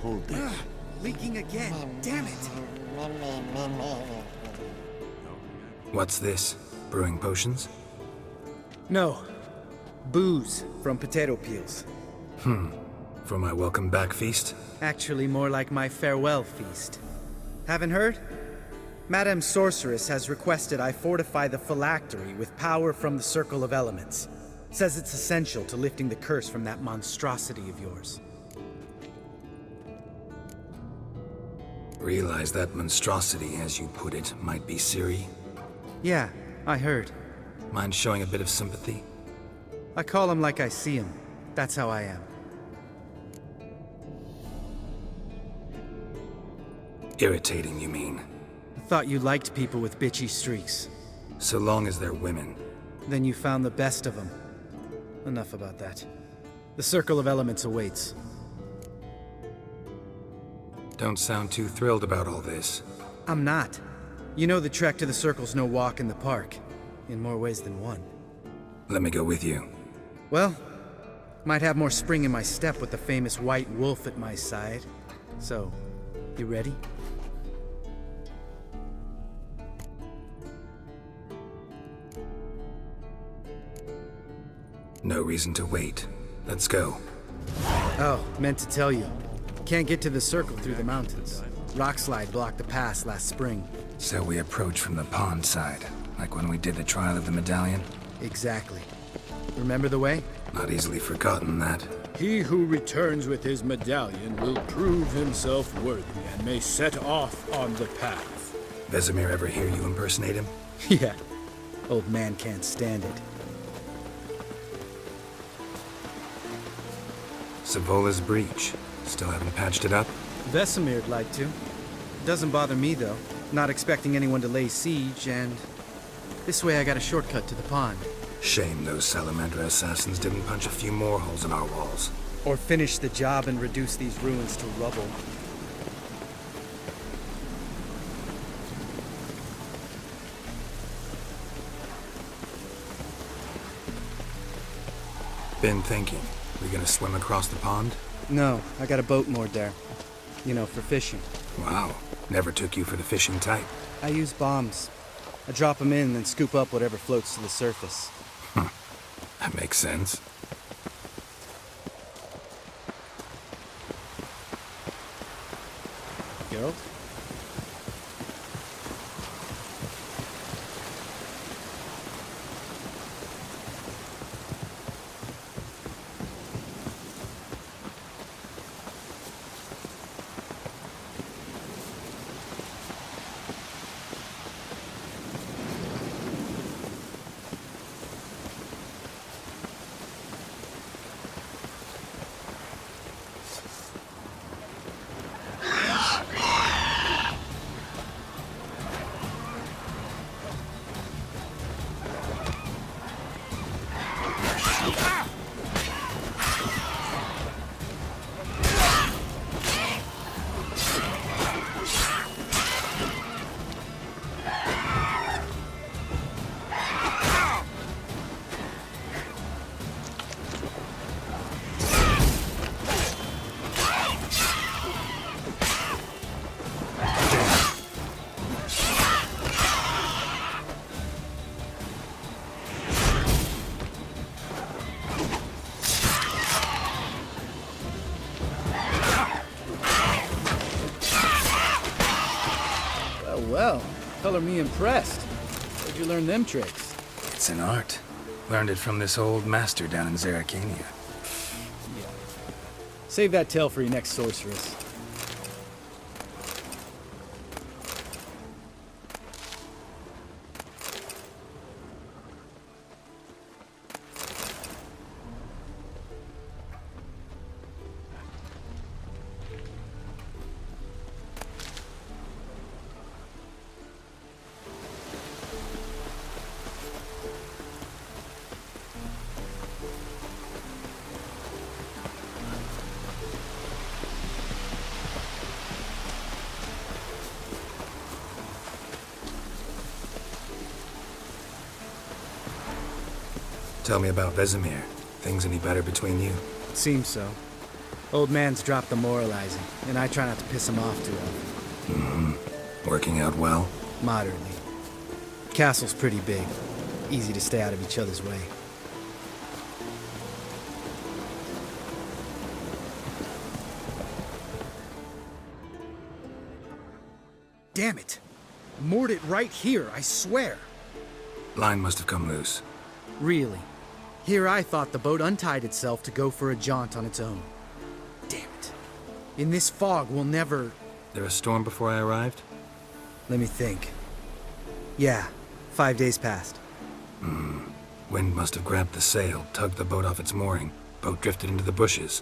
Hold it. Leaking again. Damn it. What's this? Brewing potions? No. Booze from potato peels. For my welcome back feast? Actually, more like my farewell feast. Haven't heard? Madame Sorceress has requested I fortify the phylactery with power from the Circle of Elements. Says it's essential to lifting the curse from that monstrosity of yours. Realize that monstrosity, as you put it, might be Ciri? Yeah, I heard. Mind showing a bit of sympathy? I call him like I see him. That's how I am. Irritating, you mean? I thought you liked people with bitchy streaks. So long as they're women. Then you found the best of them. Enough about that. The Circle of Elements awaits. Don't sound too thrilled about all this. I'm not. You know the trek to the Circle's no walk in the park. In more ways than one. Let me go with you. Well, might have more spring in my step with the famous white wolf at my side. So, you ready? No reason to wait. Let's go. Oh, meant to tell you. Can't get to the Circle through the mountains. Rockslide blocked the pass last spring. So we approach from the pond side, like when we did the trial of the medallion? Exactly. Remember the way? Not easily forgotten, that. He who returns with his medallion will prove himself worthy and may set off on the path. Vesemir ever hear you impersonate him? Yeah. Old man can't stand it. Savola's breach. Still haven't patched it up? Vesemir'd like to. Doesn't bother me, though. Not expecting anyone to lay siege, and... this way I got a shortcut to the pond. Shame those Salamander assassins didn't punch a few more holes in our walls. Or finish the job and reduce these ruins to rubble. Been thinking. We gonna swim across the pond? No, I got a boat moored there. You know, for fishing. Wow. Never took you for the fishing type. I use bombs. I drop them in, then scoop up whatever floats to the surface. That makes sense. Geralt? Well, color me impressed. Where'd you learn them tricks? It's an art. Learned it from this old master down in Zerrikania. Yeah. Save that tale for your next sorceress. Tell me about Vesemir. Things any better between you? It seems so. Old man's dropped the moralizing, and I try not to piss him off too often. Working out well? Moderately. Castle's pretty big. Easy to stay out of each other's way. Damn it! Moored it right here, I swear! Line must have come loose. Really? Here I thought the boat untied itself to go for a jaunt on its own. Damn it. In this fog, we'll never... There a storm before I arrived? Let me think. Yeah, 5 days passed. Wind must have grabbed the sail, tugged the boat off its mooring. Boat drifted into the bushes.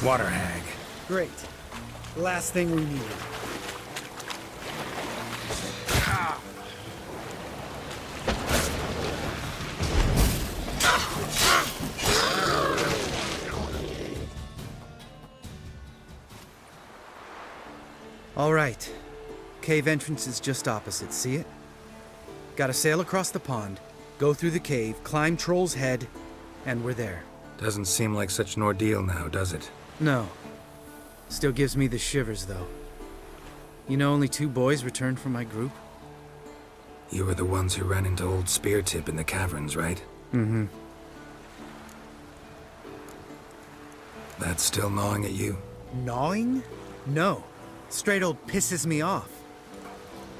Water hag. Great. Last thing we needed. All right. Cave entrance is just opposite, see it? Gotta sail across the pond, go through the cave, climb Troll's Head, and we're there. Doesn't seem like such an ordeal now, does it? No. Still gives me the shivers, though. You know only 2 boys returned from my group? You were the ones who ran into Old Speartip in the caverns, right? Mm-hmm. That's still gnawing at you? Gnawing? No. Straight old pisses me off.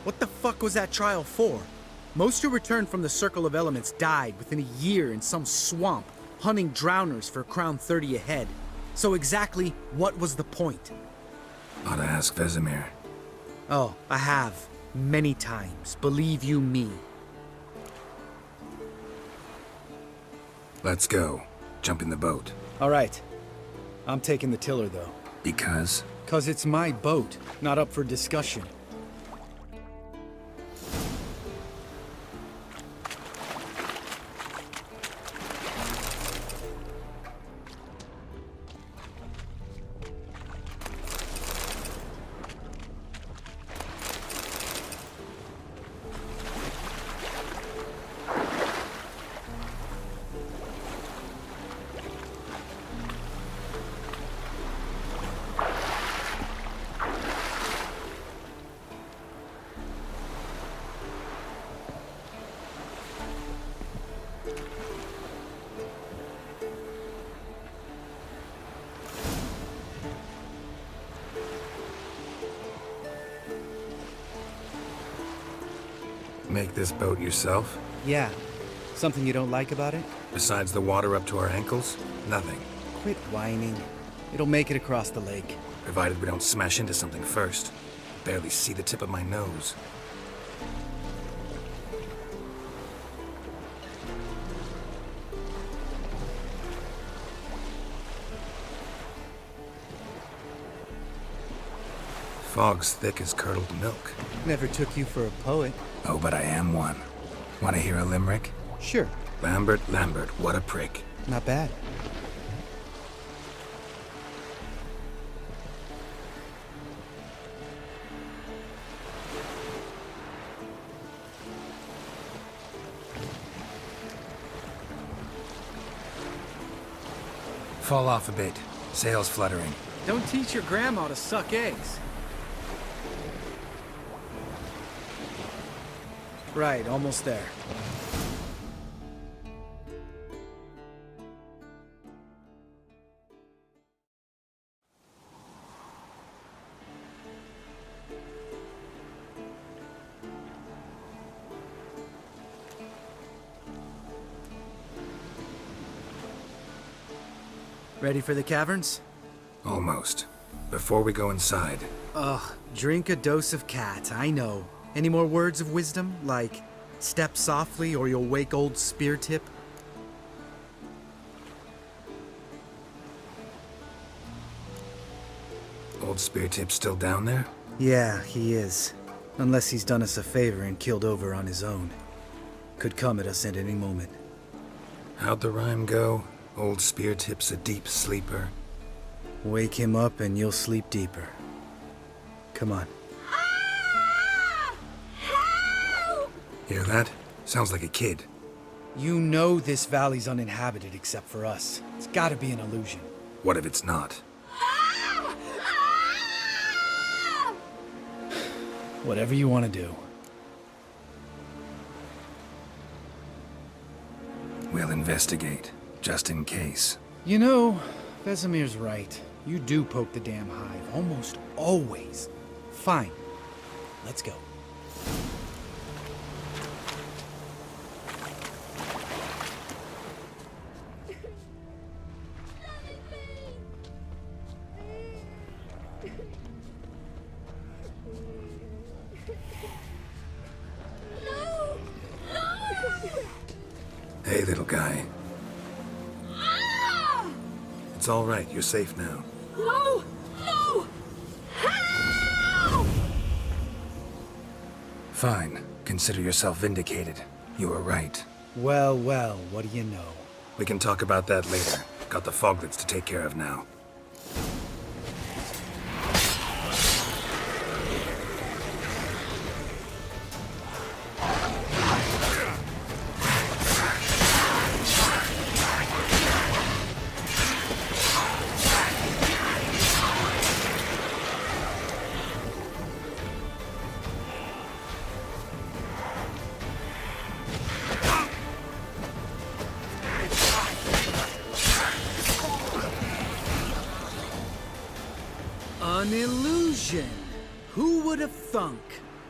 What the fuck was that trial for? Most who returned from the Circle of Elements died within a year in some swamp, hunting drowners for crown 30 a head. So exactly what was the point? Ought to ask Vesemir. Oh, I have. Many times. Believe you me. Let's go. Jump in the boat. All right. I'm taking the tiller, though. Because? 'Cause it's my boat, not up for discussion. Make this boat yourself? Yeah. Something you don't like about it? Besides the water up to our ankles? Nothing. Quit whining. It'll make it across the lake. Provided we don't smash into something first. Barely see the tip of my nose. Fog's thick as curdled milk. Never took you for a poet. Oh, but I am one. Want to hear a limerick? Sure. Lambert, Lambert, what a prick. Not bad. Fall off a bit. Sails fluttering. Don't teach your grandma to suck eggs. Right, almost there. Ready for the caverns? Almost. Before we go inside, Ugh, drink a dose of cat, I know. Any more words of wisdom, like step softly or you'll wake Old Speartip? Old Speartip's still down there? Yeah, he is. Unless he's done us a favor and killed over on his own. Could come at us at any moment. How'd the rhyme go? Old Speartip's a deep sleeper. Wake him up and you'll sleep deeper. Come on. Hear that? Sounds like a kid. You know this valley's uninhabited except for us. It's gotta be an illusion. What if it's not? Whatever you want to do. We'll investigate, just in case. You know, Vesemir's right. You do poke the damn hive, almost always. Fine. Let's go. Hey, little guy. It's all right. You're safe now. No! No! Help! Fine. Consider yourself vindicated. You were right. Well, well, what do you know? We can talk about that later. Got the foglets to take care of now. An illusion. Who would have thunk?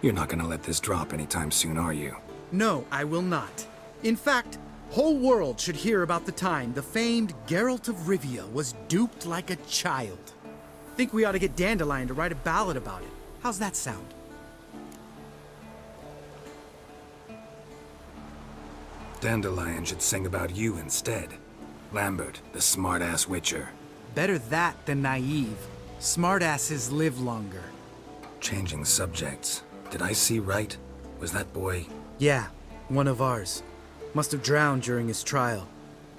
You're not gonna let this drop anytime soon, are you? No, I will not. In fact, whole world should hear about the time the famed Geralt of Rivia was duped like a child. Think we ought to get Dandelion to write a ballad about it. How's that sound? Dandelion should sing about you instead. Lambert, the smart-ass witcher. Better that than naive. Smartasses live longer. Changing subjects. Did I see right? Was that boy... Yeah, one of ours. Must have drowned during his trial.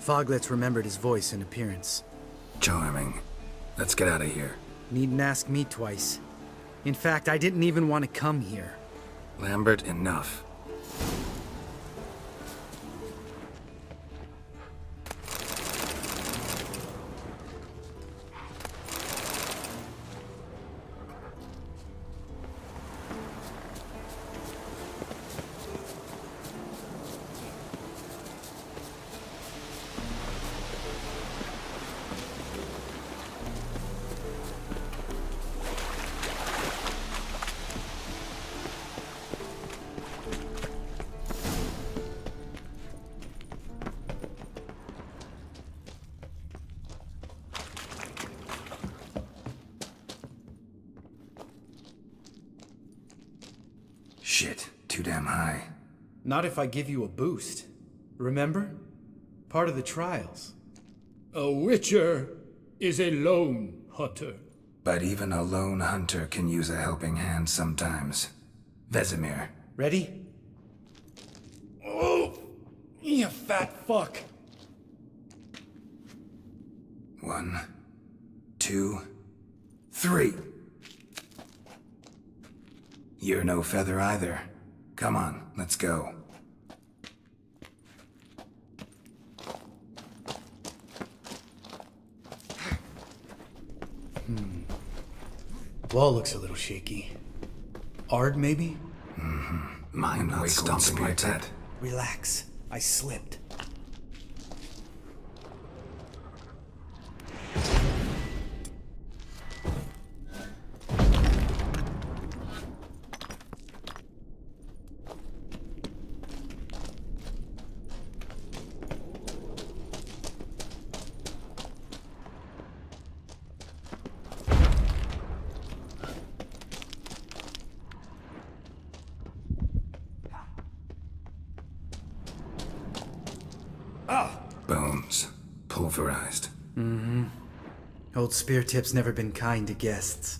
Foglets remembered his voice and appearance. Charming. Let's get out of here. Needn't ask me twice. In fact, I didn't even want to come here. Lambert, enough. Shit, too damn high. Not if I give you a boost. Remember? Part of the trials. A witcher is a lone hunter. But even a lone hunter can use a helping hand sometimes. Vesemir. Ready? Oh! You fat fuck! 1, 2, 3. You're no feather either. Come on, let's go. Wall looks a little shaky. Ard, maybe? Mind not stomping like that. Relax. I slipped. Bones. Pulverized. Old Speartip's never been kind to guests.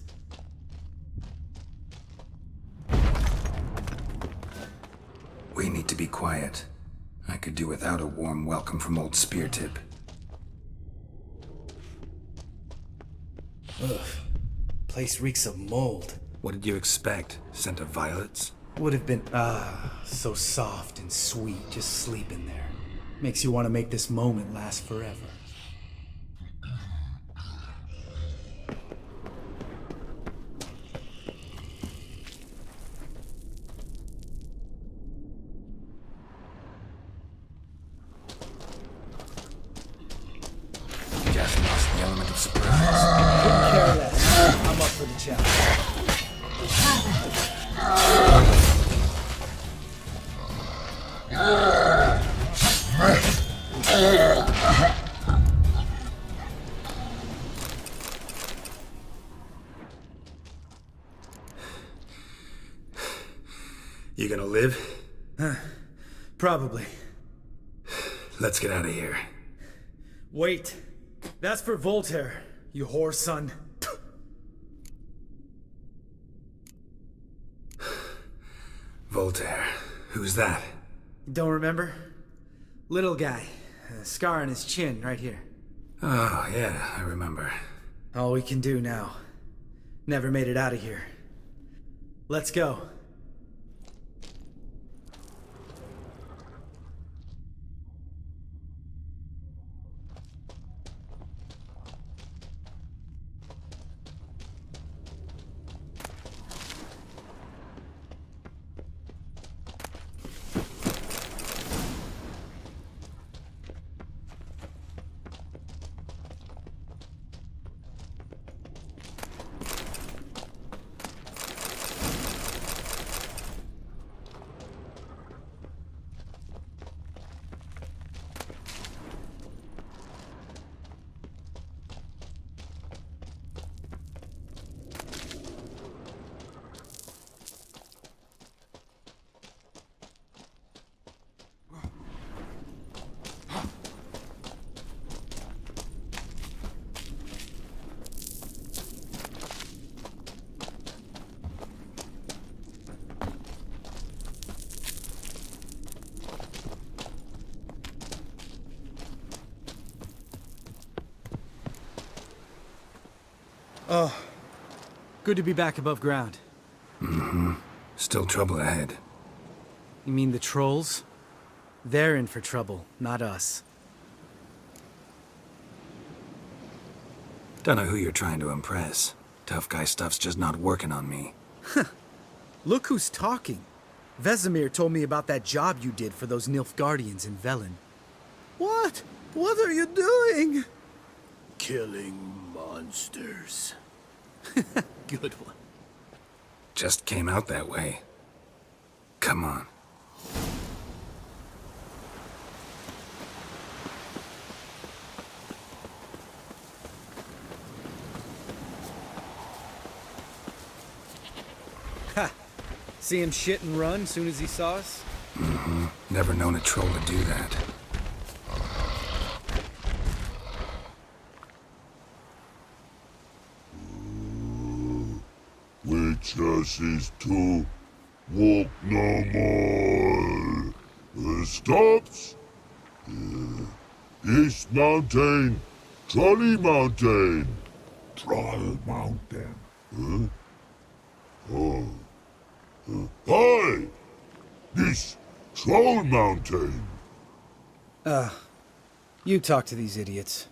We need to be quiet. I could do without a warm welcome from Old Speartip. Ugh. Place reeks of mold. What did you expect? Scent of violets? Would have been, so soft and sweet just sleeping there. Makes you want to make this moment last forever. Just lost the element of surprise. Couldn't care less. I'm up for the challenge. You gonna live? Probably. Let's get out of here. Wait. That's for Voltaire, you whore son. Voltaire. Who's that? Don't remember? Little guy. A scar on his chin, right here. Oh, yeah, I remember. All we can do now. Never made it out of here. Let's go. Oh, good to be back above ground. Still trouble ahead. You mean the trolls? They're in for trouble, not us. Don't know who you're trying to impress. Tough guy stuff's just not working on me. Look who's talking. Vesemir told me about that job you did for those Nilfgaardians in Velen. What? What are you doing? Killing monsters. Good one. Just came out that way. Come on. Ha! See him shit and run soon as he saw us? Never known a troll to do that. Witches is to walk no more. Stops. East Mountain, Trolley Mountain. Troll Mountain. Hi! This Troll Mountain. You talk to these idiots.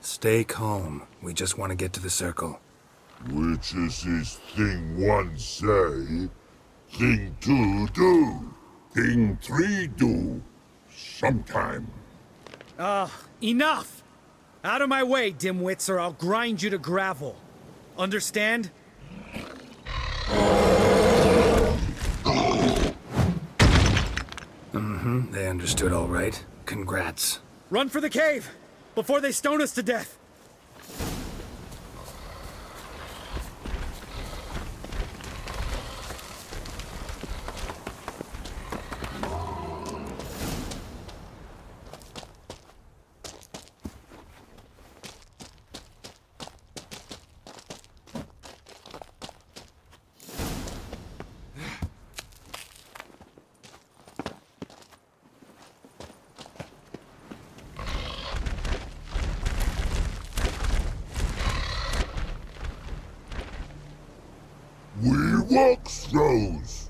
Stay calm. We just want to get to the circle. Witches is thing one say, thing two do, thing three do, sometime. Enough! Out of my way, dimwits, or I'll grind you to gravel. Understand? They understood all right. Congrats. Run for the cave! Before they stone us to death! works throws.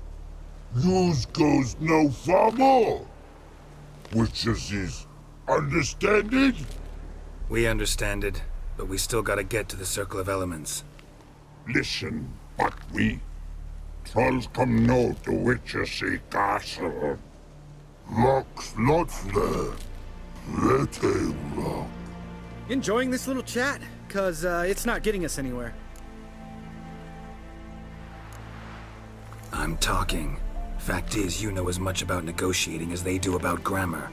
Use goes no far more. Witches is understand it? We understand it, but we still gotta get to the Circle of Elements. Listen, but we trolls come no to Witchersea Castle. Rocks lots there. Pretty rock. Enjoying this little chat? Cause it's not getting us anywhere. I'm talking. Fact is, you know as much about negotiating as they do about grammar.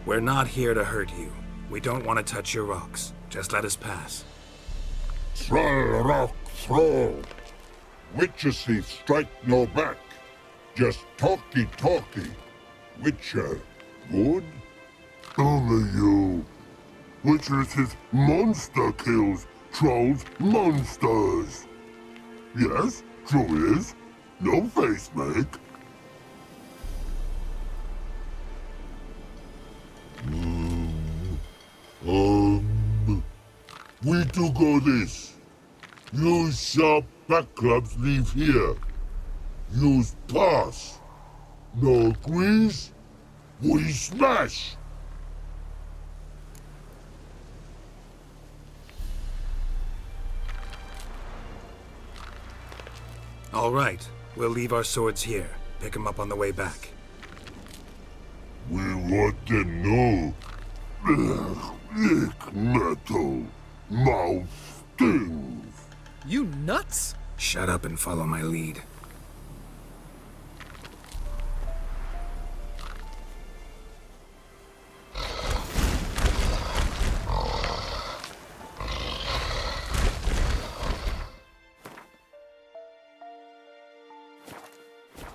We're not here to hurt you. We don't want to touch your rocks. Just let us pass. Troll rock throw. Witchersea strike no back. Just talky. Witcher, good? Only you. Witchersea monster kills trolls monsters. Yes, true is. No face make. We do go this. Use sharp back clubs leave here. Use pass. No agrees? We smash. All right. We'll leave our swords here. Pick them up on the way back. We want to know. Lick metal. Mouth stings. You nuts? Shut up and follow my lead.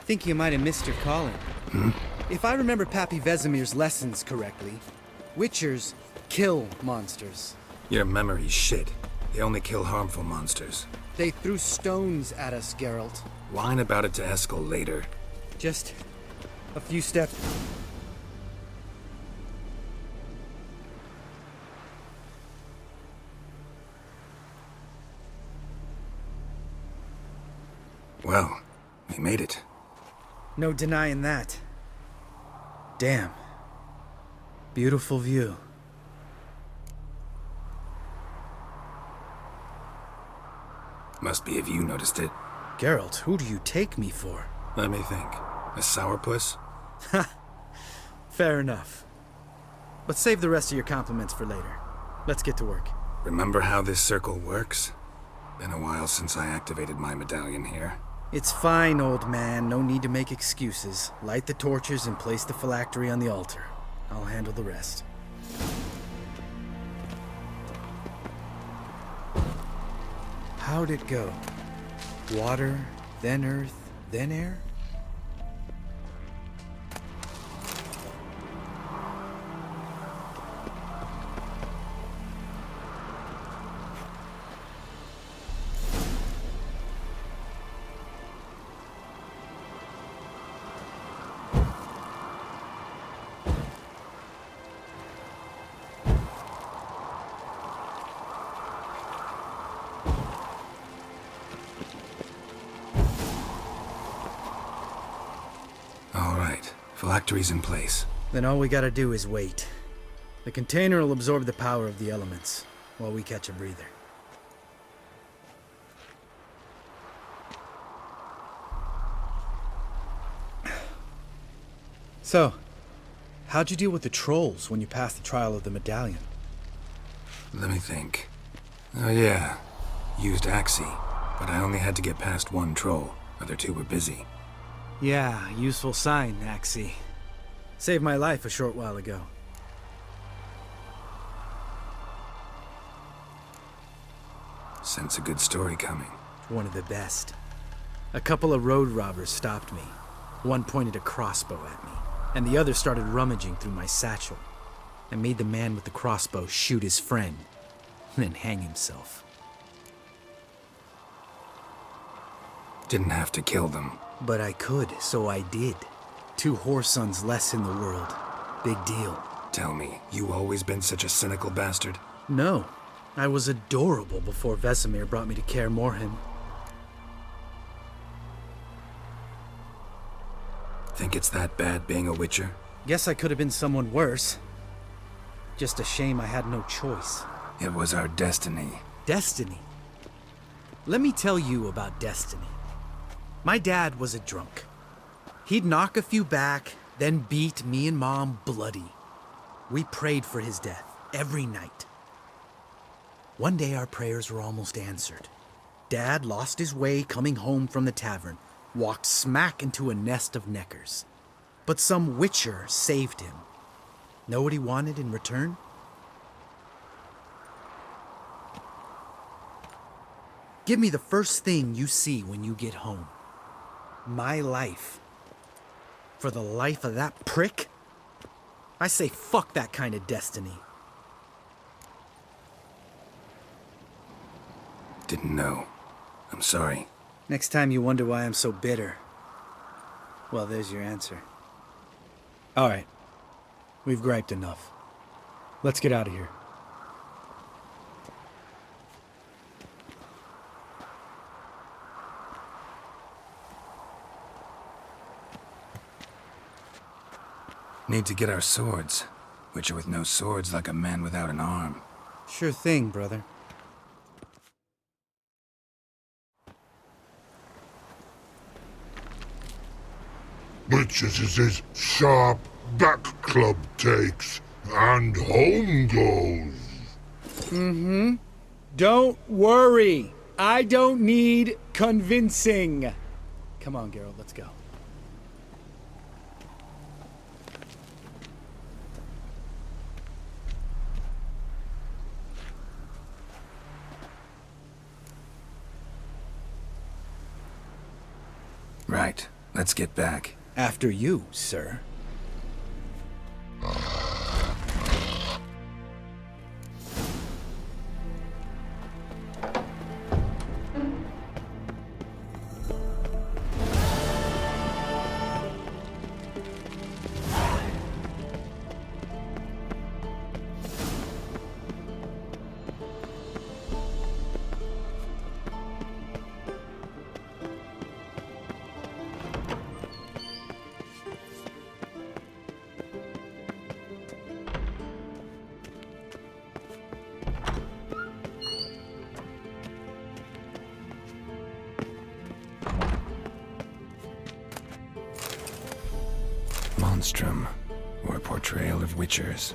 Think you might have missed your calling. If I remember Pappy Vesemir's lessons correctly, Witchers kill monsters. Your memory's shit. They only kill harmful monsters. They threw stones at us, Geralt. Whine about it to Eskel later. Just a few steps. Well, we made it. No denying that. Damn. Beautiful view. Must be if you noticed it. Geralt, who do you take me for? Let me think. A sourpuss? Fair enough. But save the rest of your compliments for later. Let's get to work. Remember how this circle works? Been a while since I activated my medallion here. It's fine, old man. No need to make excuses. Light the torches and place the phylactery on the altar. I'll handle the rest. How'd it go? Water, then earth, then air? Phylactery's in place. Then all we gotta do is wait. The container will absorb the power of the elements, while we catch a breather. So, how'd you deal with the trolls when you passed the trial of the medallion? Let me think. Oh yeah, used Axii, but I only had to get past one troll. Other two were busy. Yeah, useful sign, Axii. Saved my life a short while ago. Sense a good story coming. One of the best. A couple of road robbers stopped me. One pointed a crossbow at me, and the other started rummaging through my satchel. I made the man with the crossbow shoot his friend, then hang himself. Didn't have to kill them. But I could, so I did. 2 whoresons less in the world. Big deal. Tell me, you always been such a cynical bastard? No. I was adorable before Vesemir brought me to Kaer Morhen. think it's that bad being a Witcher? Guess I could have been someone worse. Just a shame I had no choice. It was our destiny. Destiny? Let me tell you about destiny. My dad was a drunk. He'd knock a few back, then beat me and Mom bloody. We prayed for his death every night. One day our prayers were almost answered. Dad lost his way coming home from the tavern, walked smack into a nest of neckers. But some Witcher saved him. Know what he wanted in return? Give me the first thing you see when you get home. My life. For the life of that prick? I say fuck that kind of destiny. Didn't know. I'm sorry. Next time you wonder why I'm so bitter, well, there's your answer. All right. We've griped enough. Let's get out of here. Need to get our swords. Witcher with no swords like a man without an arm. Sure thing, brother. Witches is his sharp back club takes, and home goes. Don't worry. I don't need convincing. Come on, Geralt, let's go. Right. Let's get back. After you, sir. Monstrum, or a portrayal of Witchers.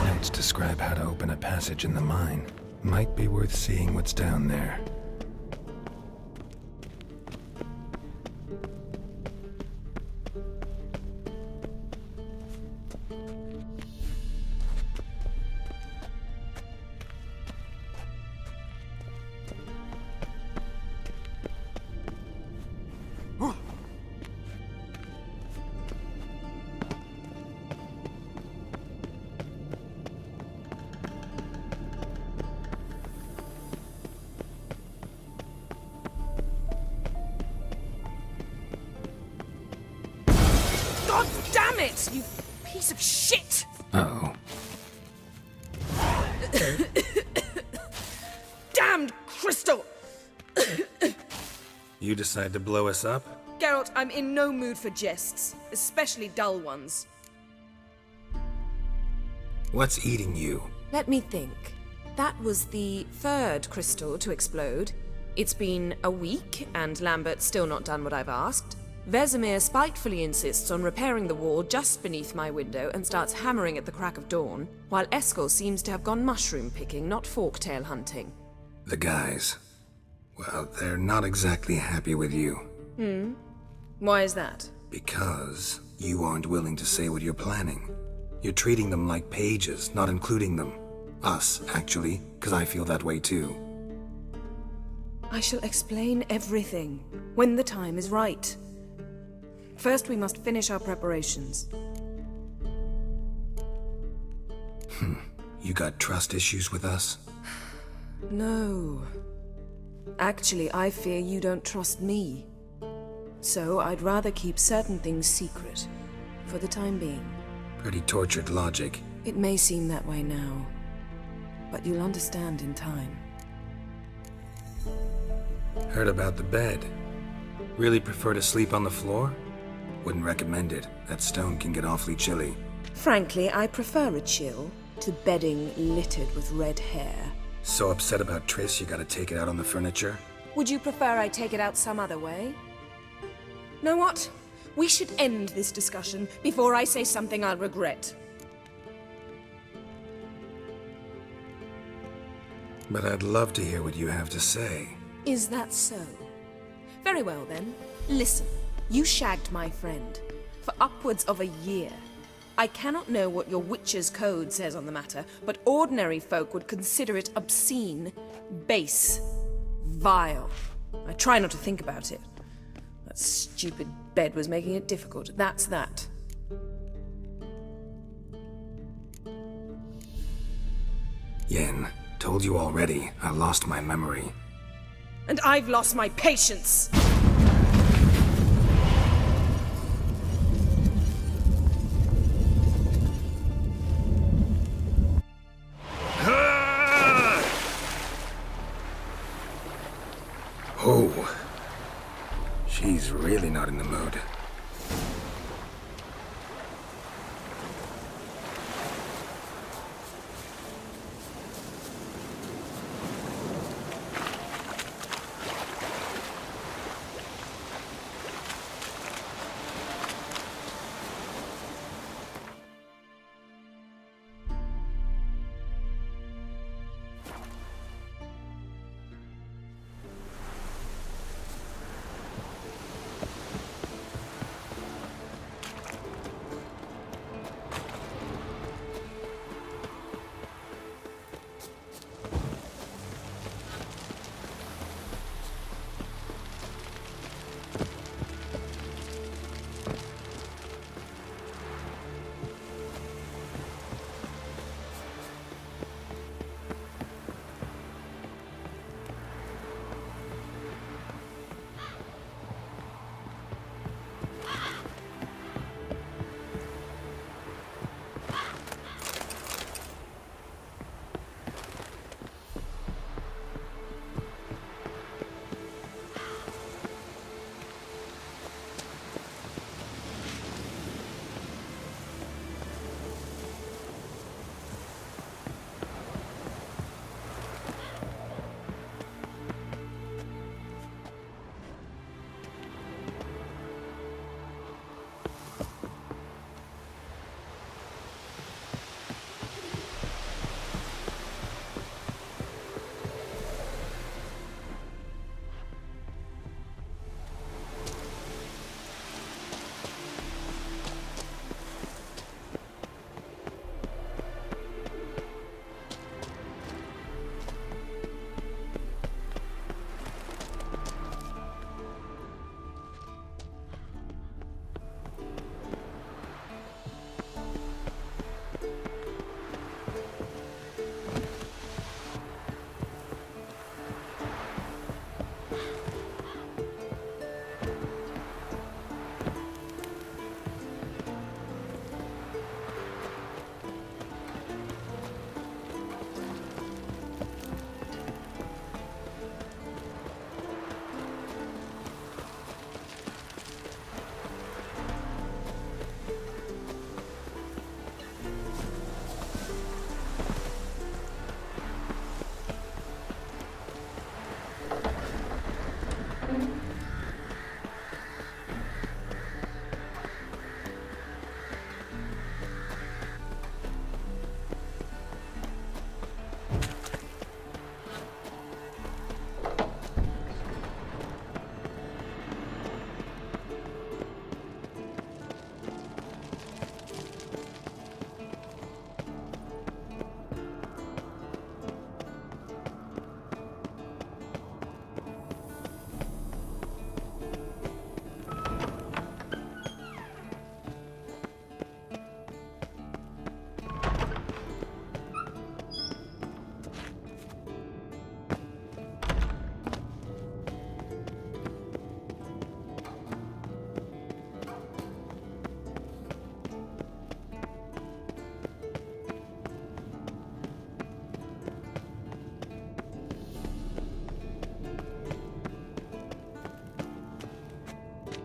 Notes describe how to open a passage in the mine. Might be worth seeing what's down there. God damn it, you piece of shit! Uh-oh. Damned crystal! You decide to blow us up? Geralt, I'm in no mood for jests, especially dull ones. What's eating you? Let me think. That was the third crystal to explode. It's been a week, and Lambert's still not done what I've asked. Vesemir spitefully insists on repairing the wall just beneath my window and starts hammering at the crack of dawn, while Eskel seems to have gone mushroom picking, not forktail hunting. The guys. Well, they're not exactly happy with you. Why is that? Because you aren't willing to say what you're planning. You're treating them like pages, not including them. Us, actually, because I feel that way too. I shall explain everything when the time is right. First, we must finish our preparations. You got trust issues with us? No. Actually, I fear you don't trust me. So I'd rather keep certain things secret, for the time being. Pretty tortured logic. It may seem that way now, but you'll understand in time. Heard about the bed. Really prefer to sleep on the floor? Wouldn't recommend it. That stone can get awfully chilly. Frankly, I prefer a chill to bedding littered with red hair. So upset about Triss you gotta take it out on the furniture? Would you prefer I take it out some other way? Know what? We should end this discussion before I say something I'll regret. But I'd love to hear what you have to say. Is that so? Very well then. Listen, you shagged my friend for upwards of a year. I cannot know what your witch's code says on the matter, but ordinary folk would consider it obscene, base, vile. I try not to think about it. That stupid bed was making it difficult. That's that. Yen, told you already, I lost my memory. And I've lost my patience! Oh, she's really not in the mood.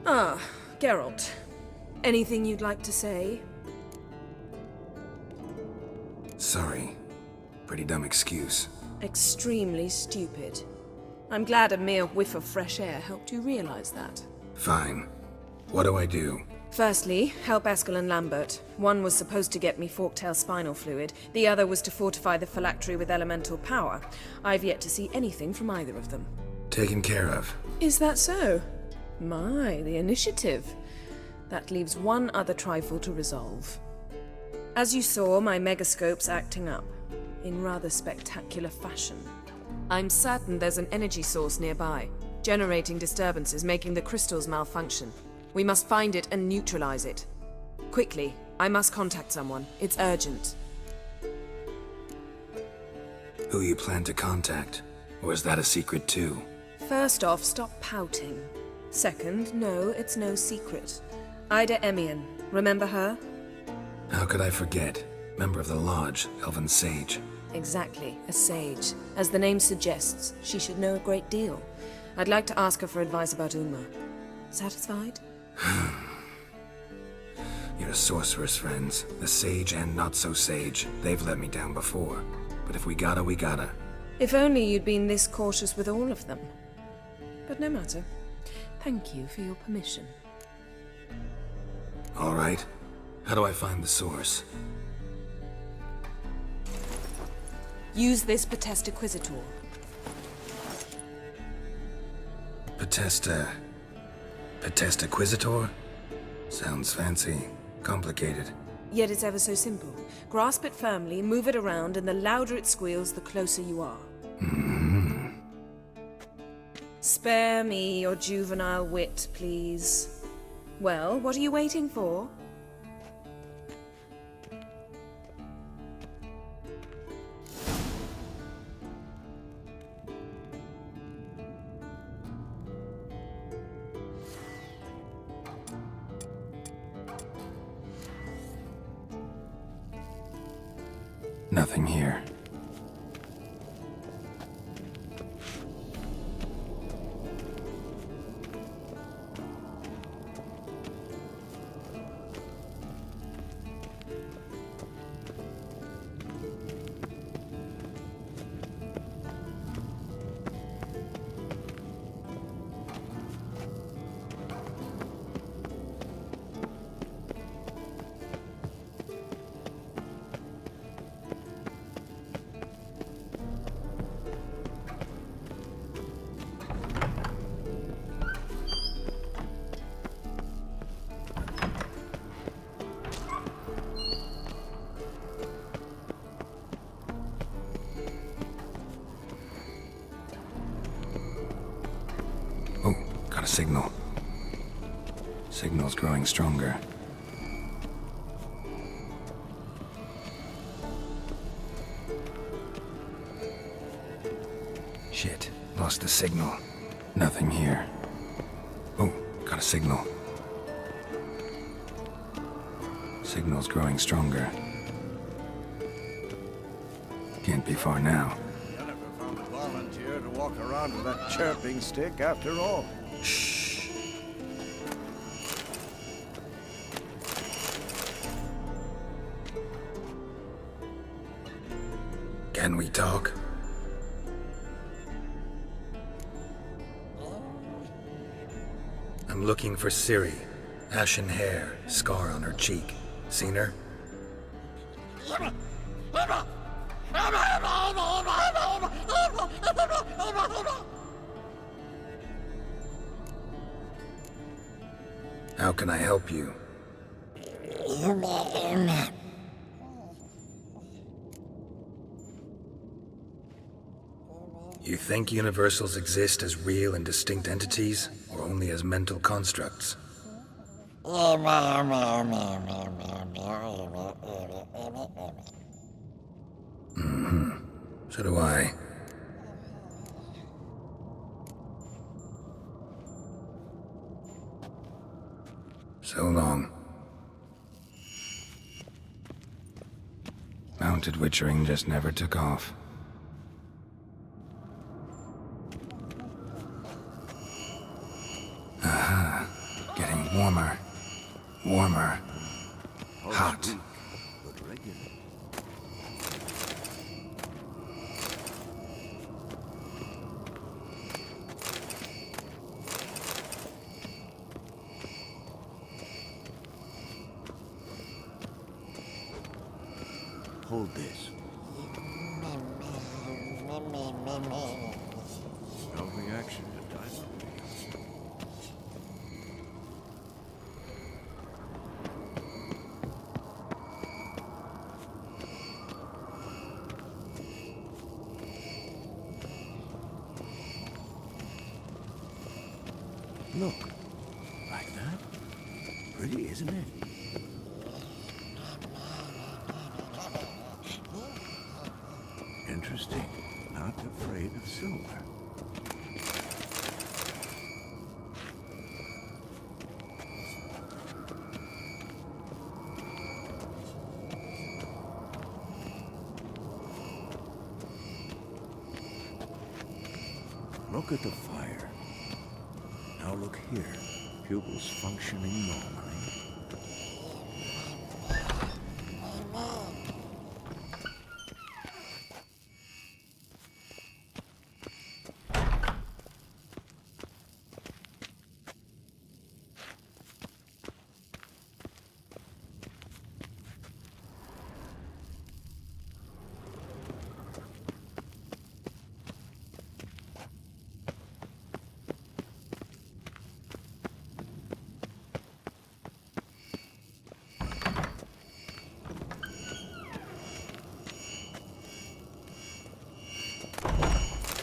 Ah, Geralt. Anything you'd like to say? Sorry. Pretty dumb excuse. Extremely stupid. I'm glad a mere whiff of fresh air helped you realize that. Fine. What do I do? Firstly, help Eskel and Lambert. One was supposed to get me forktail spinal fluid, the other was to fortify the phylactery with elemental power. I've yet to see anything from either of them. Taken care of. Is that so? My, the initiative. That leaves one other trifle to resolve. As you saw, my megascope's acting up, in rather spectacular fashion. I'm certain there's an energy source nearby, generating disturbances, making the crystals malfunction. We must find it and neutralize it. Quickly, I must contact someone. It's urgent. Who you plan to contact? Or is that a secret too? First off, stop pouting. Second, no, it's no secret. Ida Emian. Remember her? How could I forget? Member of the Lodge, Elven Sage. Exactly, a sage. As the name suggests, she should know a great deal. I'd like to ask her for advice about Uma. Satisfied? Your sorceress friends, the sage and not-so-sage, they've let me down before. But if we gotta, we gotta. If only you'd been this cautious with all of them. But no matter. Thank you for your permission. All right. How do I find the source? Use this potestaquisitor. Potestaquisitor? Sounds fancy. Complicated. Yet it's ever so simple. Grasp it firmly, move it around, and the louder it squeals, the closer you are. Spare me your juvenile wit, please. Well, what are you waiting for? Nothing here. Signal. Signal's growing stronger. Shit, lost the signal. Nothing here. Oh, got a signal. Signal's growing stronger. Can't be far now. Yennefer found a volunteer to walk around with that chirping stick after all. Shh. Can we talk? I'm looking for Ciri. Ashen hair, scar on her cheek. Seen her? How can I help you? You think universals exist as real and distinct entities, or only as mental constructs? So do I. So long. Mounted witchering just never took off. Aha. Warmer. Warmer. Hot. But regular. Hold this. No reaction to diamond. Look, like that? Pretty, isn't it? Interesting. Not afraid of silver. Look at the fire. Now look here. Pupils functioning normally.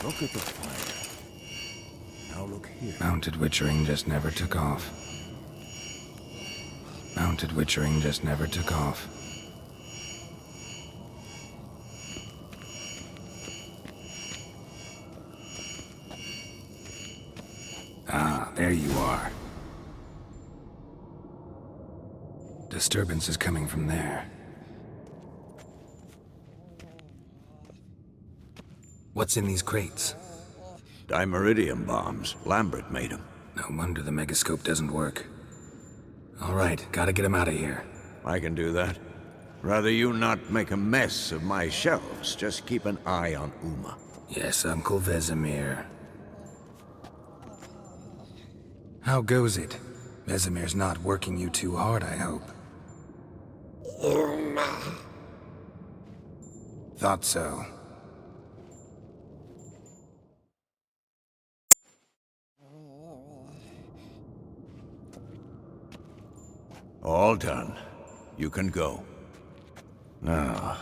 Look at the fire. Now look here. Mounted witchering just never took off. Mounted witchering just never took off. Ah, there you are. Disturbance is coming from there. What's in these crates? Dimeridium bombs. Lambert made them. No wonder the megascope doesn't work. All right, gotta get him out of here. I can do that. Rather you not make a mess of my shelves. Just keep an eye on Uma. Yes, Uncle Vesemir. How goes it? Vesemir's not working you too hard, I hope. Thought so. All done. You can go. Now,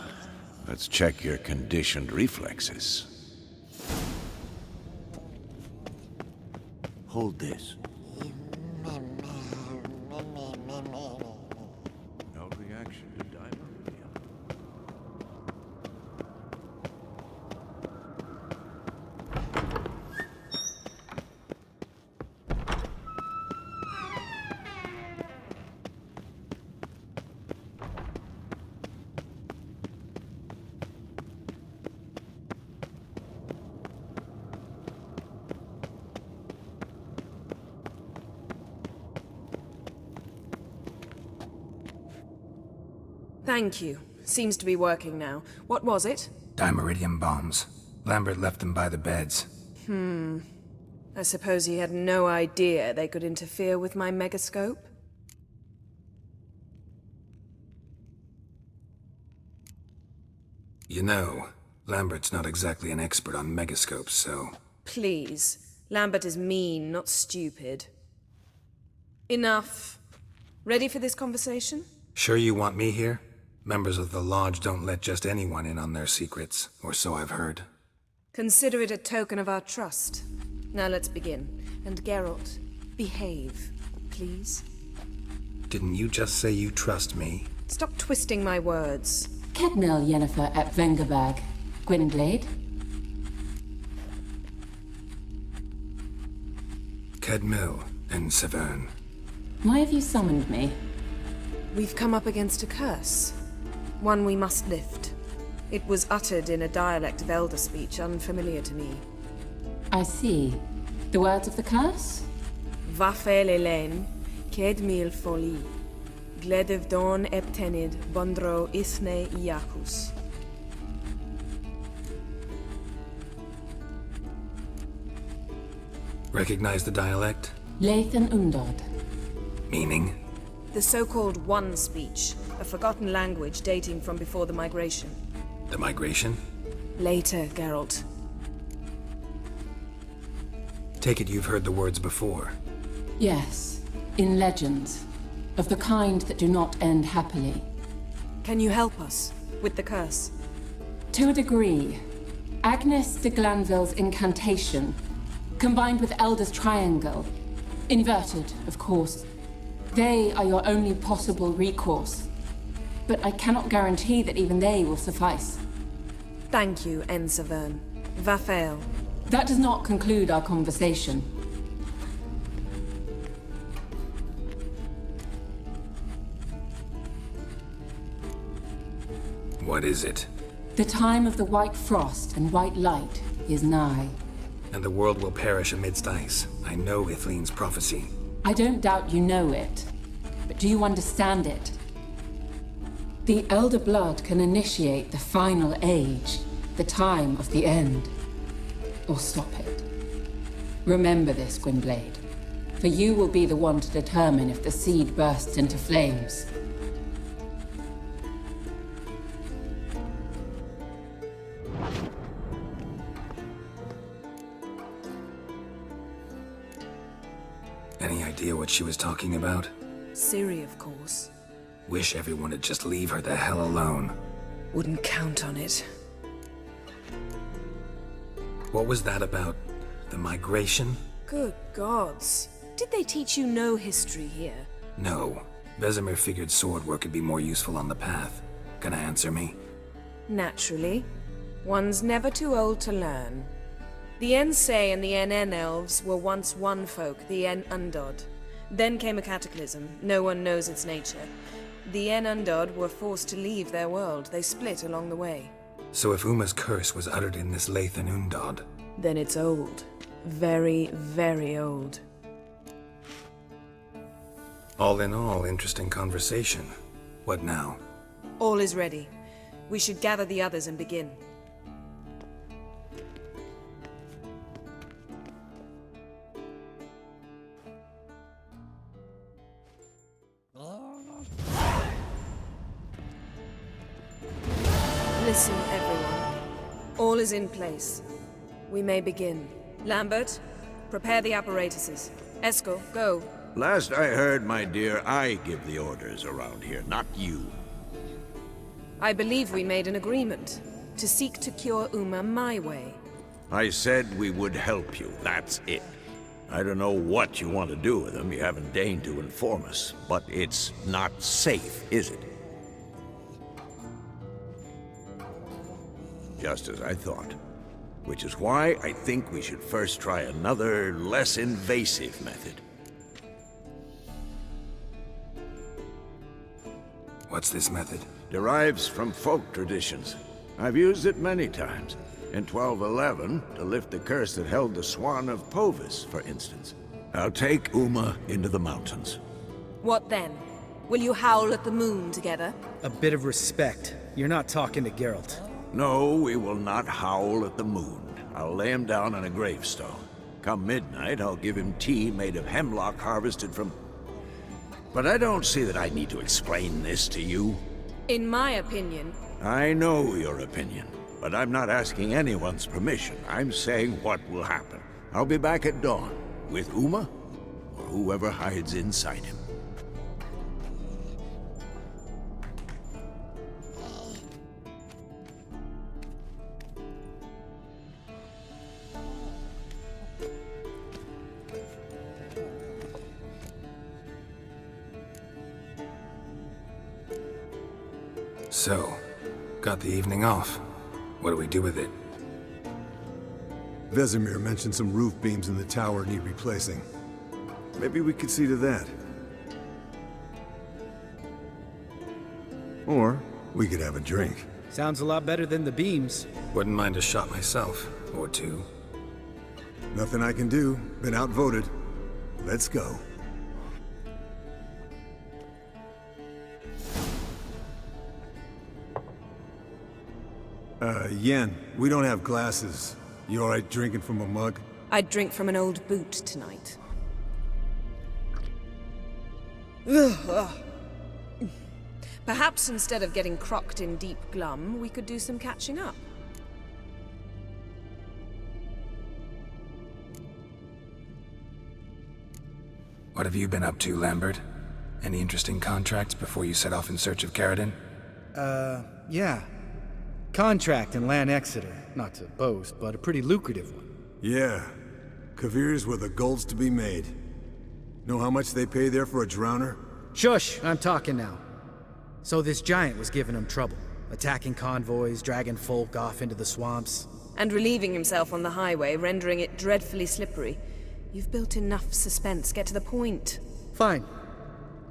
let's check your conditioned reflexes. Hold this. No reaction to dimeridium. Thank you. Seems to be working now. What was it? Dimeridium bombs. Lambert left them by the beds. I suppose he had no idea they could interfere with my megascope? You know, Lambert's not exactly an expert on megascopes, so... Please. Lambert is mean, not stupid. Enough. Ready for this conversation? Sure you want me here? Members of the Lodge don't let just anyone in on their secrets, or so I've heard. Consider it a token of our trust. Now let's begin. And Geralt, behave, please. Didn't you just say you trust me? Stop twisting my words. Kednel Yennefer at Vengerberg. Gwynblade? Kedmil and Severn. Why have you summoned me? We've come up against a curse. One we must lift. It was uttered in a dialect of Elder speech unfamiliar to me. I see. The words of the curse? Vafel Elen, Kedmil foli. Gledev don eptenid bondro ithne iakus. Recognize the dialect? Lathan Undod. Meaning? The so-called One speech, a forgotten language dating from before the migration. The migration? Later, Geralt. Take it you've heard the words before. Yes, in legends. Of the kind that do not end happily. Can you help us with the curse? To a degree. Agnes de Glanville's incantation, combined with Elder's triangle, inverted, of course. They are your only possible recourse. But I cannot guarantee that even they will suffice. Thank you, Ensavern. Vafael. That does not conclude our conversation. What is it? The time of the white frost and white light is nigh. And the world will perish amidst ice. I know Ithleen's prophecy. I don't doubt you know it, but do you understand it? The Elder Blood can initiate the final age, the time of the end, or stop it. Remember this, Gwynblade, for you will be the one to determine if the seed bursts into flames. Any idea what she was talking about? Ciri, of course. Wish everyone would just leave her the hell alone. Wouldn't count on it. What was that about? The migration? Good gods. Did they teach you no history here? No. Vesemir figured sword work would be more useful on the path. Gonna answer me? Naturally. One's never too old to learn. The Ensei and the NN elves were once one folk, the En Undod. Then came a cataclysm. No one knows its nature. The En Undod were forced to leave their world. They split along the way. So if Uma's curse was uttered in this Lathan Undod, Then it's old. Very, very old. all in all, interesting conversation. What now? All is ready. We should gather the others and begin. Listen, everyone. All is in place. We may begin. Lambert, prepare the apparatuses. Eskel, go. Last I heard, my dear, I give the orders around here, not you. I believe we made an agreement to seek to cure Uma my way. I said we would help you, that's it. I don't know what you want to do with them, you haven't deigned to inform us, but it's not safe, is it? Just as I thought. Which is why I think we should first try another, less invasive method. What's this method? Derives from folk traditions. I've used it many times. In 1211, to lift the curse that held the Swan of Povis, for instance. I'll take Uma into the mountains. What then? Will you howl at the moon together? A bit of respect. You're not talking to Geralt. No, we will not howl at the moon. I'll lay him down on a gravestone. Come midnight, I'll give him tea made of hemlock harvested from... But I don't see that I need to explain this to you. In my opinion... I know your opinion, but I'm not asking anyone's permission. I'm saying what will happen. I'll be back at dawn, with Uma, or whoever hides inside him. So, got the evening off. What do we do with it? Vesemir mentioned some roof beams in the tower need replacing. Maybe we could see to that. Or we could have a drink. Sounds a lot better than the beams. Wouldn't mind a shot myself, or two. Nothing I can do. Been outvoted. Let's go. Yen, we don't have glasses. You alright drinking from a mug? I'd drink from an old boot tonight. Perhaps instead of getting crocked in deep glum, we could do some catching up. What have you been up to, Lambert? Any interesting contracts before you set off in search of Karadin? Yeah. Contract in Lan Exeter. Not to boast, but a pretty lucrative one. Yeah. Kavir's where the gold's to be made. Know how much they pay there for a drowner? Shush! I'm talking now. So this giant was giving him trouble. Attacking convoys, dragging folk off into the swamps. And relieving himself on the highway, rendering it dreadfully slippery. You've built enough suspense. Get to the point. Fine.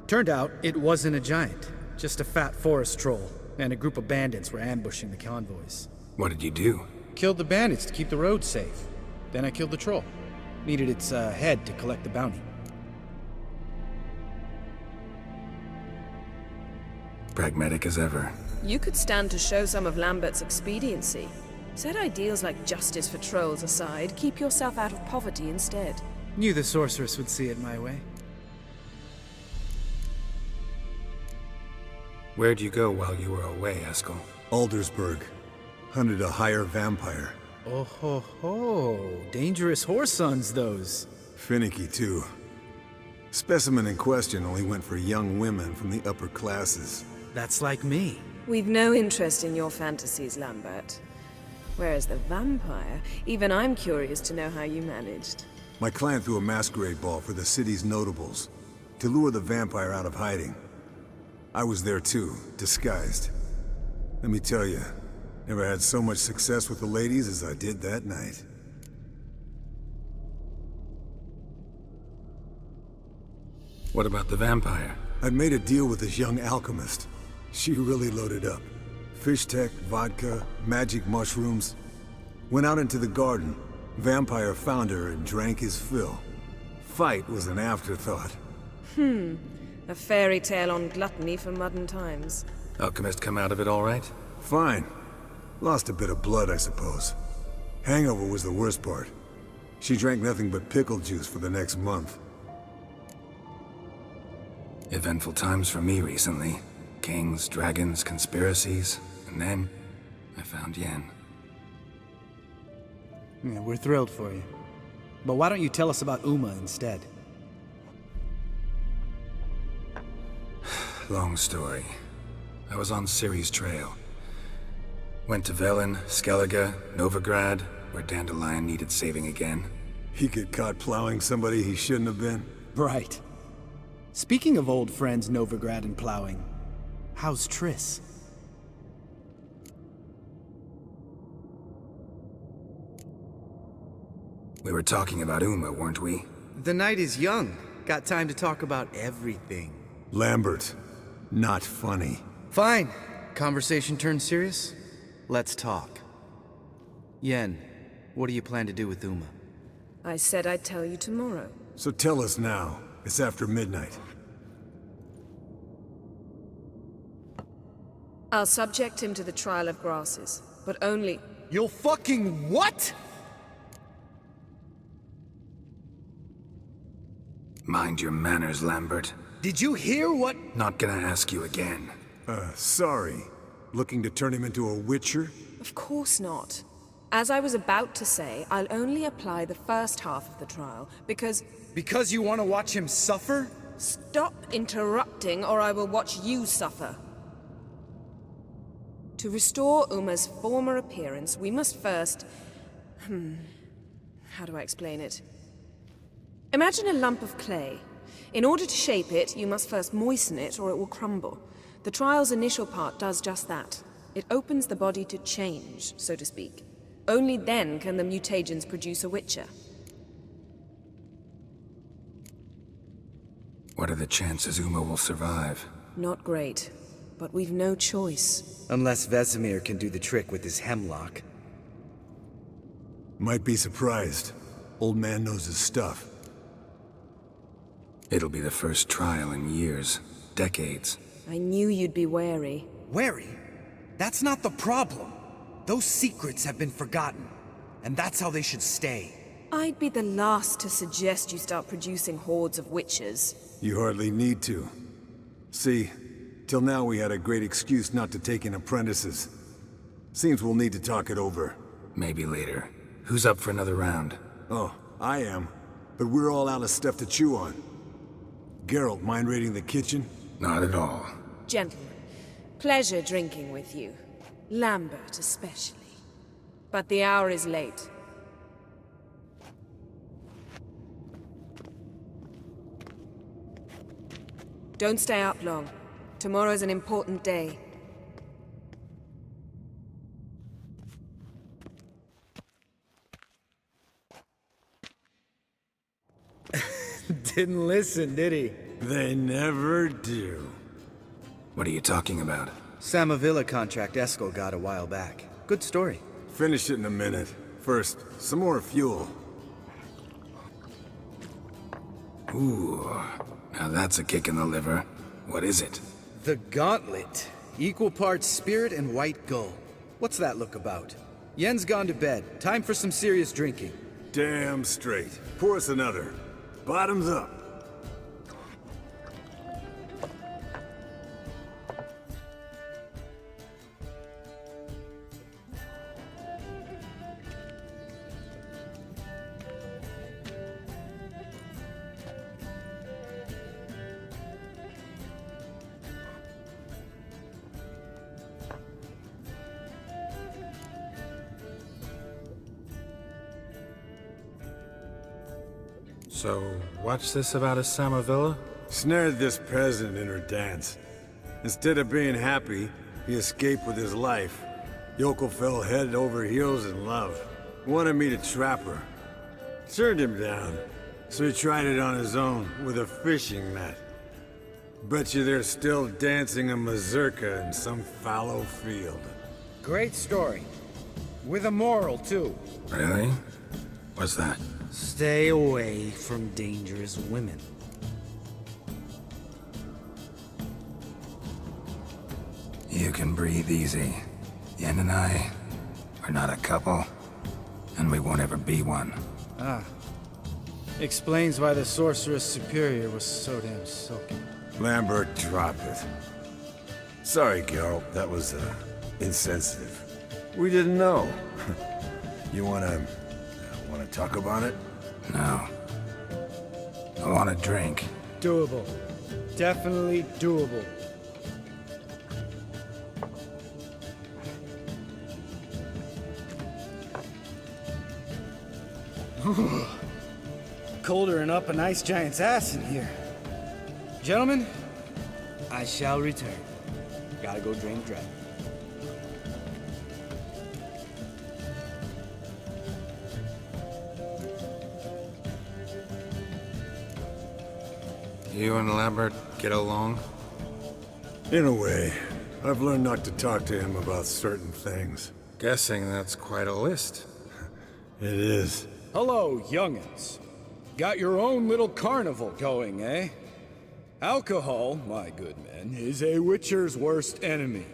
Turned out, it wasn't a giant. Just a fat forest troll. And a group of bandits were ambushing the convoys. What did you do? Killed the bandits to keep the roads safe. Then I killed the troll. Needed its head to collect the bounty. Pragmatic as ever. You could stand to show some of Lambert's expediency. Set ideals like justice for trolls aside, keep yourself out of poverty instead. Knew the sorceress would see it my way. Where'd you go while you were away, Eskel? Aldersburg. Hunted a higher vampire. Oh ho ho. Dangerous whoresons, those. Finicky, too. Specimen in question only went for young women from the upper classes. That's like me. We've no interest in your fantasies, Lambert. Whereas the vampire, even I'm curious to know how you managed. My client threw a masquerade ball for the city's notables, to lure the vampire out of hiding. I was there too, disguised. Let me tell you, never had so much success with the ladies as I did that night. What about the vampire? I'd made a deal with this young alchemist. She really loaded up. Fish tech, vodka, magic mushrooms. Went out into the garden. Vampire found her and drank his fill. Fight was an afterthought. A fairy tale on gluttony for modern times. Alchemist come out of it all right? Fine. Lost a bit of blood, I suppose. Hangover was the worst part. She drank nothing but pickle juice for the next month. Eventful times for me recently. Kings, dragons, conspiracies. And then, I found Yen. Yeah, we're thrilled for you. But why don't you tell us about Uma instead? Long story. I was on Ciri's trail. Went to Velen, Skellige, Novigrad, where Dandelion needed saving again. He get caught plowing somebody he shouldn't have been? Right. Speaking of old friends Novigrad and plowing, how's Triss? We were talking about Uma, weren't we? The night is young. Got time to talk about everything. Lambert. Not funny. Fine. Conversation turned serious? Let's talk. Yen, what do you plan to do with Uma? I said I'd tell you tomorrow. So tell us now. It's after midnight. I'll subject him to the trial of grasses, but only... You'll fucking what? Mind your manners, Lambert. Did you hear what? Not gonna ask you again. Sorry. Looking to turn him into a witcher? Of course not. As I was about to say, I'll only apply the first half of the trial, because... Because you want to watch him suffer? Stop interrupting, or I will watch you suffer. To restore Uma's former appearance, we must first... How do I explain it? Imagine a lump of clay. In order to shape it, you must first moisten it, or it will crumble. The trial's initial part does just that. It opens the body to change, so to speak. Only then can the mutagens produce a witcher. What are the chances Uma will survive? Not great, but we've no choice. Unless Vesemir can do the trick with his hemlock. Might be surprised. Old man knows his stuff. It'll be the first trial in years, decades. I knew you'd be wary. Wary? That's not the problem. Those secrets have been forgotten, and that's how they should stay. I'd be the last to suggest you start producing hordes of witches. You hardly need to. See, till now we had a great excuse not to take in apprentices. Seems we'll need to talk it over. Maybe later. Who's up for another round? Oh, I am. But we're all out of stuff to chew on. Geralt, mind raiding the kitchen? Not at all. Gentlemen, pleasure drinking with you. Lambert especially. But the hour is late. Don't stay up long. Tomorrow's an important day. Didn't listen, did he? They never do. What are you talking about? Samavilla contract Eskel got a while back. Good story. Finish it in a minute. First, some more fuel. Ooh, now that's a kick in the liver. What is it? The Gauntlet. Equal parts spirit and white gull. What's that look about? Yen's gone to bed. Time for some serious drinking. Damn straight. Pour us another. Bottoms up. So, what's this about a Samavilla? Snared this peasant in her dance. Instead of being happy, he escaped with his life. Yokel fell head over heels in love. Wanted me to trap her. Turned him down. So he tried it on his own, with a fishing net. Bet you they're still dancing a mazurka in some fallow field. Great story. With a moral, too. Really? What's that? Stay away from dangerous women. You can breathe easy. Yen and I are not a couple, and we won't ever be one. Ah. Explains why the Sorceress Superior was so damn silky. Lambert, drop it. Sorry, Geralt, that was, insensitive. We didn't know. You wanna talk about it? No. I want a drink. Doable. Definitely doable. Colder than up a nice giant's ass in here. Gentlemen, I shall return. Gotta go drain the dragon. You and Lambert get along? In a way. I've learned not to talk to him about certain things. Guessing that's quite a list. It is. Hello, young'uns. Got your own little carnival going, eh? Alcohol, my good men, is a witcher's worst enemy.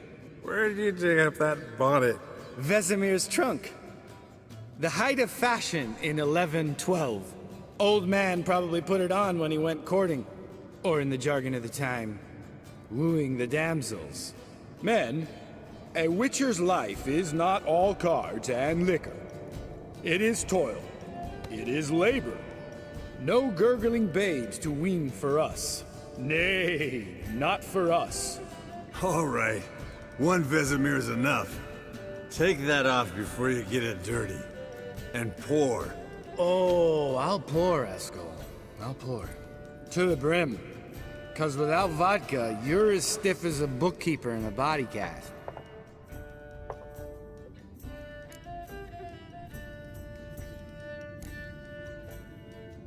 Where did you dig up that bonnet? Vesemir's trunk. The height of fashion in 1112. Old man probably put it on when he went courting. Or in the jargon of the time, wooing the damsels. Men, a witcher's life is not all cards and liquor. It is toil. It is labor. No gurgling babes to wean for us. Nay, not for us. All right. One Vesemir's enough. Take that off before you get it dirty. And pour. Oh, I'll pour, Eskel. I'll pour. To the brim. 'Cause without vodka, you're as stiff as a bookkeeper in a body cast.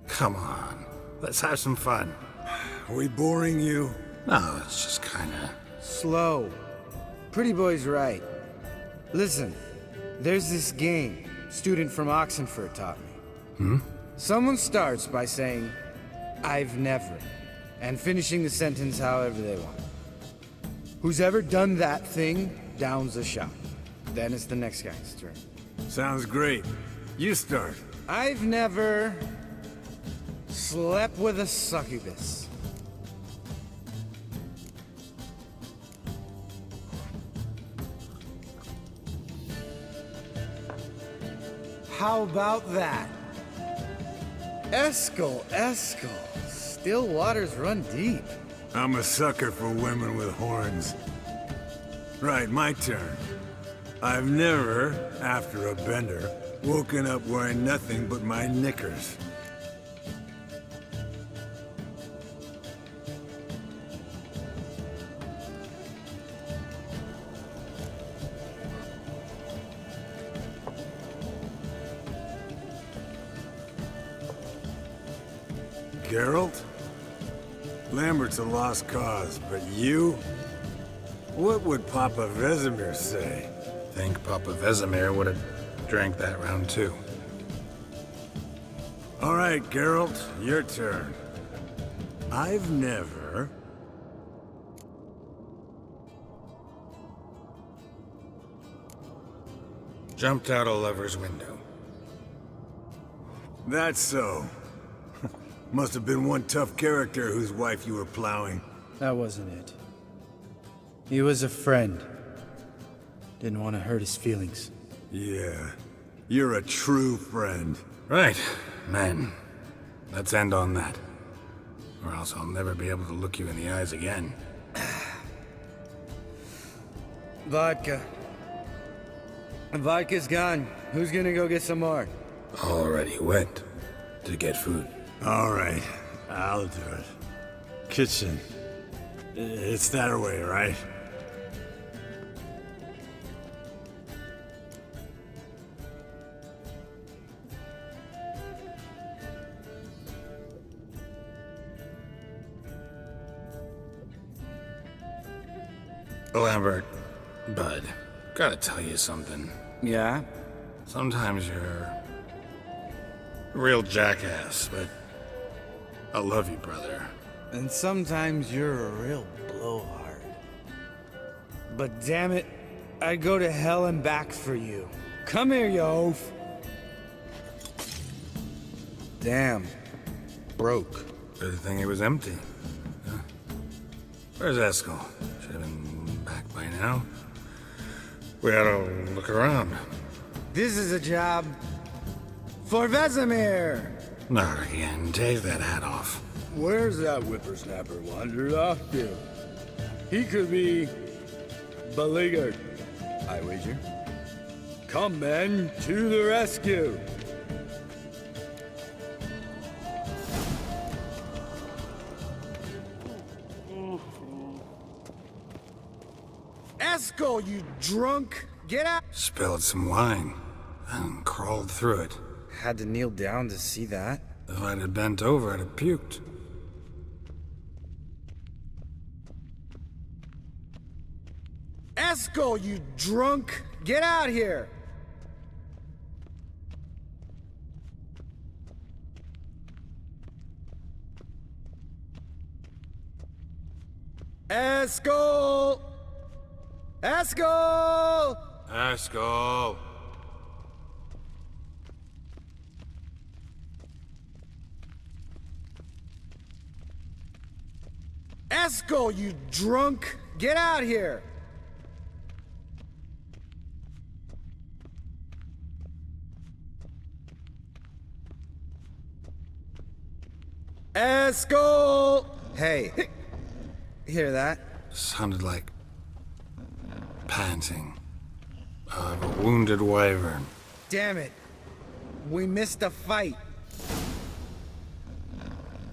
Come on. Let's have some fun. Are we boring you? No, it's just kinda... Slow. Pretty boy's right. Listen, there's this game student from Oxenford taught me. Someone starts by saying, "I've never," and finishing the sentence however they want. Who's ever done that thing downs a shot. Then it's the next guy's turn. Sounds great. You start. I've never slept with a succubus. How about that? Eskel. Still waters run deep. I'm a sucker for women with horns. Right, my turn. I've never, after a bender, woken up wearing nothing but my knickers. Geralt? Lambert's a lost cause, but you? What would Papa Vesemir say? Think Papa Vesemir would have drank that round too. All right, Geralt, your turn. I've never... Jumped out a lover's window. That's so. Must have been one tough character whose wife you were plowing. That wasn't it. He was a friend. Didn't want to hurt his feelings. Yeah. You're a true friend. Right, man. Let's end on that. Or else I'll never be able to look you in the eyes again. Vodka. Vodka's gone. Who's gonna go get some more? Already went to get food. All right, I'll do it. Kitchen. It's that way, right? Lambert, bud, gotta tell you something. Yeah? Sometimes you're a real jackass, but I love you, brother. And sometimes you're a real blowhard. But damn it, I'd go to hell and back for you. Come here, you oaf. Damn. Broke. Good thing it was empty. Huh? Where's Eskel? Should have been back by now. We ought to look around. This is a job for Vesemir. Not again. Take that hat off. Where's that whippersnapper wandered off to? He could be beleaguered, I wager. Come, men, to the rescue! Eskel, you drunk! Get out! Spilled some wine and crawled through it. Had to kneel down to see that. If I'd have bent over, I'd have puked. Eskel, you drunk! Get out here! Eskel! Eskel! Eskel! Eskel, you drunk! Get out here! Eskel! Hey, hear that? Sounded like panting of a wounded wyvern. Damn it. We missed a fight.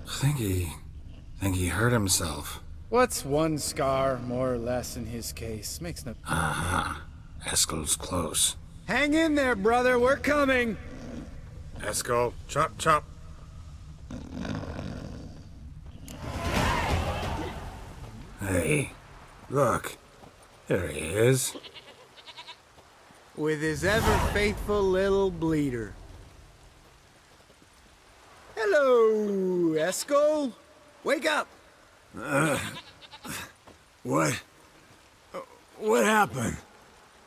Think he hurt himself. What's one scar, more or less, in his case? Makes no... Aha. Eskel's close. Hang in there, brother. We're coming. Eskel, chop, chop. Hey, look. There he is. With his ever-faithful little bleeder. Hello, Eskel. Wake up. What? What happened?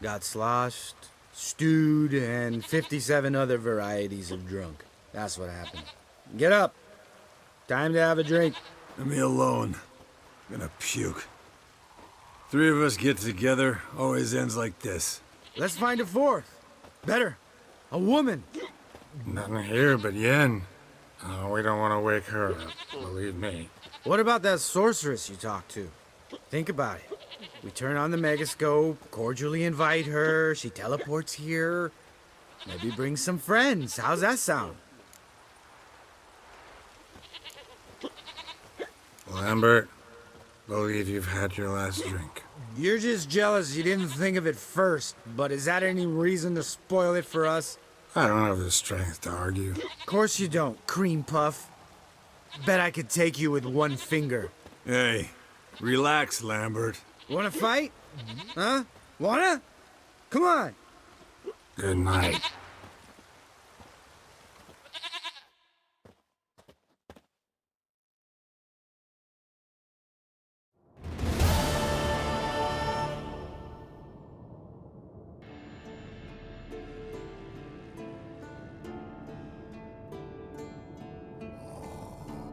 Got sloshed, stewed, and 57 other varieties of drunk. That's what happened. Get up. Time to have a drink. Leave me alone. I'm gonna puke. Three of us get together, always ends like this. Let's find a fourth. Better. A woman. Nothing here but Yen. Oh, we don't want to wake her up, believe me. What about that sorceress you talked to? Think about it. We turn on the megascope, cordially invite her, she teleports here. Maybe bring some friends. How's that sound? Lambert, believe you've had your last drink. You're just jealous you didn't think of it first, but is that any reason to spoil it for us? I don't have the strength to argue. Of course you don't, cream puff. Bet I could take you with one finger. Hey, relax, Lambert. Wanna fight? Huh? Wanna? Come on. Good night.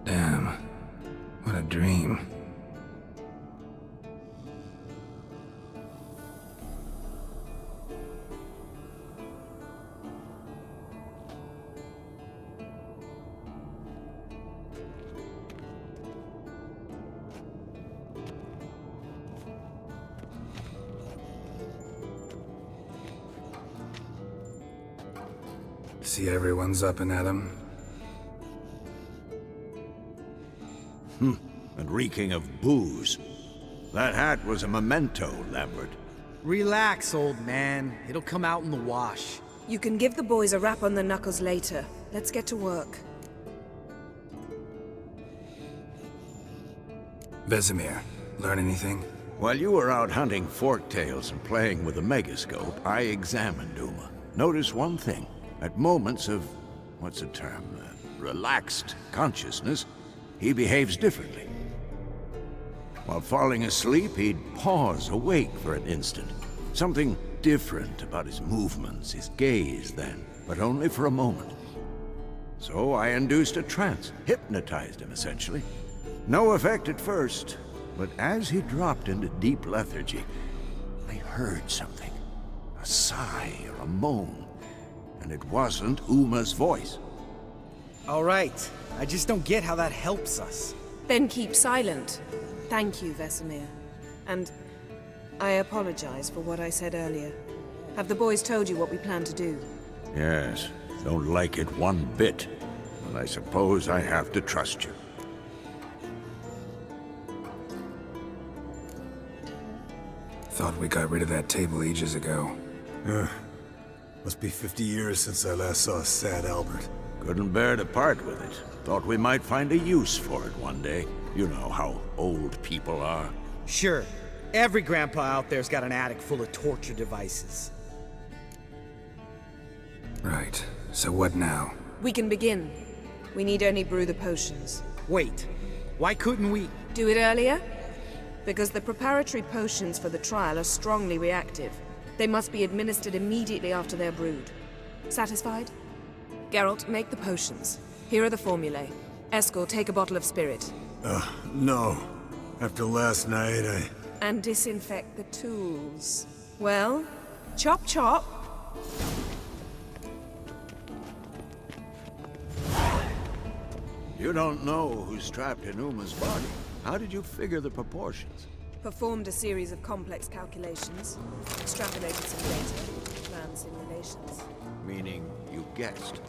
Damn. What a dream. See everyone's up and at 'em. And reeking of booze. That hat was a memento, Lambert. Relax, old man. It'll come out in the wash. You can give the boys a rap on the knuckles later. Let's get to work. Vesemir, learn anything? While you were out hunting forktails and playing with the megascope, I examined Uma. Notice one thing. At moments of, what's the term, relaxed consciousness, he behaves differently. While falling asleep, he'd pause awake for an instant. Something different about his movements, his gaze then, but only for a moment. So I induced a trance, hypnotized him essentially. No effect at first, but as he dropped into deep lethargy, I heard something. A sigh or a moan. And it wasn't Uma's voice. All right. I just don't get how that helps us. Then keep silent. Thank you, Vesemir. And I apologize for what I said earlier. Have the boys told you what we plan to do? Yes, don't like it one bit. But I suppose I have to trust you. Thought we got rid of that table ages ago. Must be 50 years since I last saw sad Albert. Couldn't bear to part with it. Thought we might find a use for it one day. You know how old people are. Sure. Every grandpa out there's got an attic full of torture devices. Right. So what now? We can begin. We need only brew the potions. Wait. Why couldn't we? Do it earlier? Because the preparatory potions for the trial are strongly reactive. They must be administered immediately after they're brewed. Satisfied? Geralt, make the potions. Here are the formulae. Eskel, take a bottle of spirit. No. After last night, And disinfect the tools. Well, chop chop. You don't know who's trapped in Uma's body. How did you figure the proportions? Performed a series of complex calculations. Extrapolated some data. Ran simulations. Meaning you guessed.